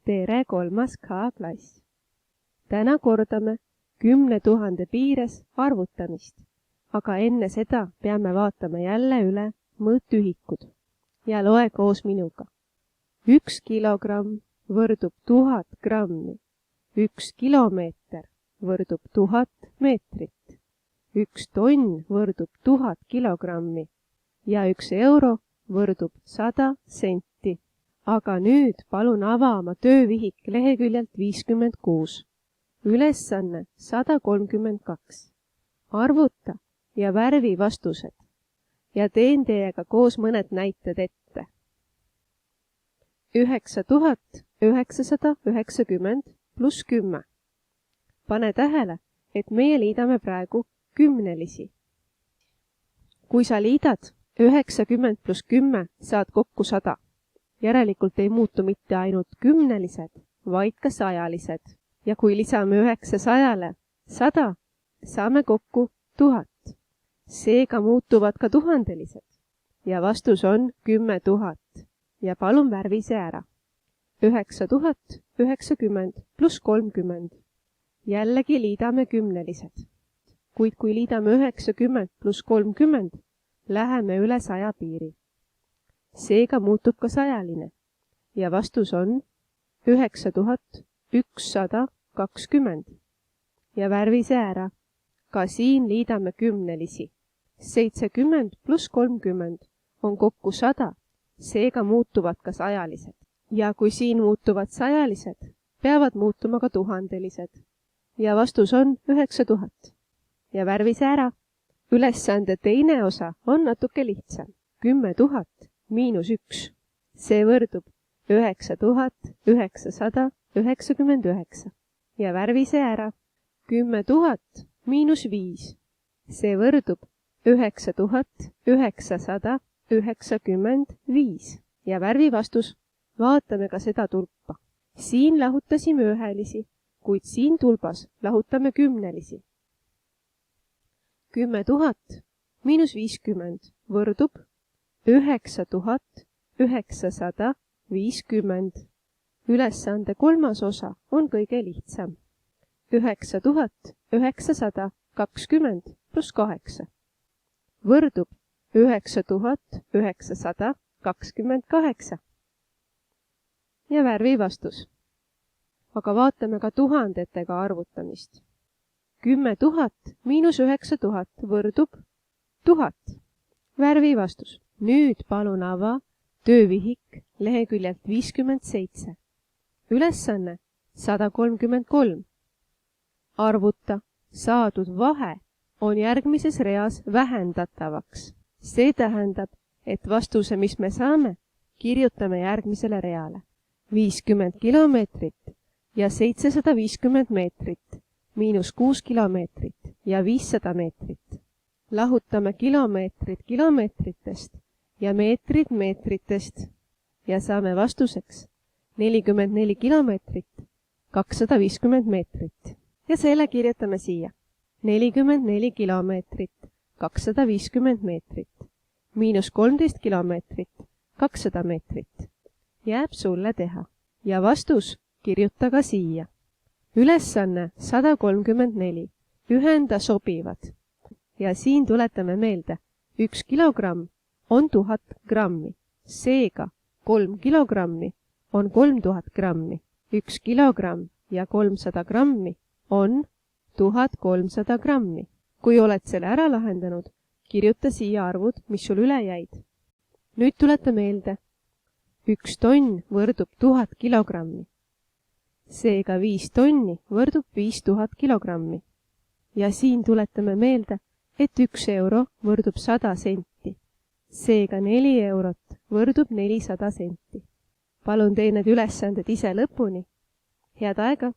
tere 3. K-klass. Täna kordame 10 000 piires arvutamist, aga enne seda peame vaatama jälle üle mõõtühikud ja loe koos minuga. 1 kilogramm võrdub 1000 grammi, 1 kilomeeter võrdub 1000 meetrit, 1 tonn võrdub 1000 kilogrammi ja 1 euro võrdub 100 senti. Aga nüüd palun ava oma töövihik leheküljelt 56. Ülesanne 132. Arvuta ja värvi vastused. Ja teen teiega koos mõned näited ette. 9990 pluss 10. Pane tähele, et meie liidame praegu kümnelisi. Kui sa liidad 90 pluss 10, saad kokku 100. Järelikult ei muutu mitte ainult kümnelised, vaid ka sajalised. Ja kui lisame 900-le 100, saame kokku 1000. Seega muutuvad ka tuhandelised. Ja vastus on 10 000. Ja palun värvi see ära. 9090 pluss 30. Jällegi liidame kümnelised. Kuid kui liidame 90 pluss 30, läheme üle 100 piiri. Seega muutub ka sajaline. Ja vastus on 9120. Ja värvi see ära. Ka siin liidame kümnelisi. 70 pluss 30 on kokku 100. Seega muutuvad ka sajalised. Ja kui siin muutuvad sajalised, peavad muutuma ka tuhandelised. Ja vastus on 9000. Ja värvi see ära. Ülesande teine osa on natuke lihtsam. 10 000 miinus 1. See võrdub 9999. Ja värvi see ära. 10 000 miinus 5. See võrdub 9995. Ja värvi vastus. Vaatame ka seda tulpa. Siin lahutasime ühelisi, kuid siin tulbas lahutame kümnelisi. 10 000 miinus 50 võrdub 9950. Ülesande kolmas osa on kõige lihtsam. 9920 pluss 8 võrdub 9928. Ja värvi vastus. Aga vaatame ka tuhandetega arvutamist. 10 000 miinus 9000 võrdub 1000. Värvi vastus. Nüüd palun ava töövihik leheküljelt 57. Ülesanne 133. Arvuta. Saadud vahe on järgmises reas vähendatavaks. See tähendab, et vastuse, mis me saame, kirjutame järgmisele reale. 50 kilomeetrit ja 750 meetrit, miinus 6 kilomeetrit ja 500 meetrit. Lahutame kilomeetrid kilomeetritest ja meetrid meetritest ja saame vastuseks 44 kilomeetrit, 250 meetrit. Ja selle kirjutame siia. 44 kilomeetrit, 250 meetrit, miinus 13 kilomeetrit, 200 meetrit. Jääb sulle teha. Ja vastus kirjuta ka siia. Ülesanne 134. Ühenda sobivad. Ja siin tuletame meelde. 1 kilogramm on 1000 grammi. Seega 3 kilogrammi on 3000 grammi. 1 kilogramm ja 300 grammi on 1300 grammi. Kui oled selle ära lahendanud, kirjuta siia arvud, mis sul üle jäid. Nüüd tuleta meelde. 1 tonn võrdub 1000 kilogrammi. Seega 5 tonni võrdub 5000 kilogrammi. Ja siin tuletame meelde, et 1 euro võrdub 100 senti. Seega 4 eurot võrdub 400 senti. Palun tee need ülesanded ise lõpuni. Head aega!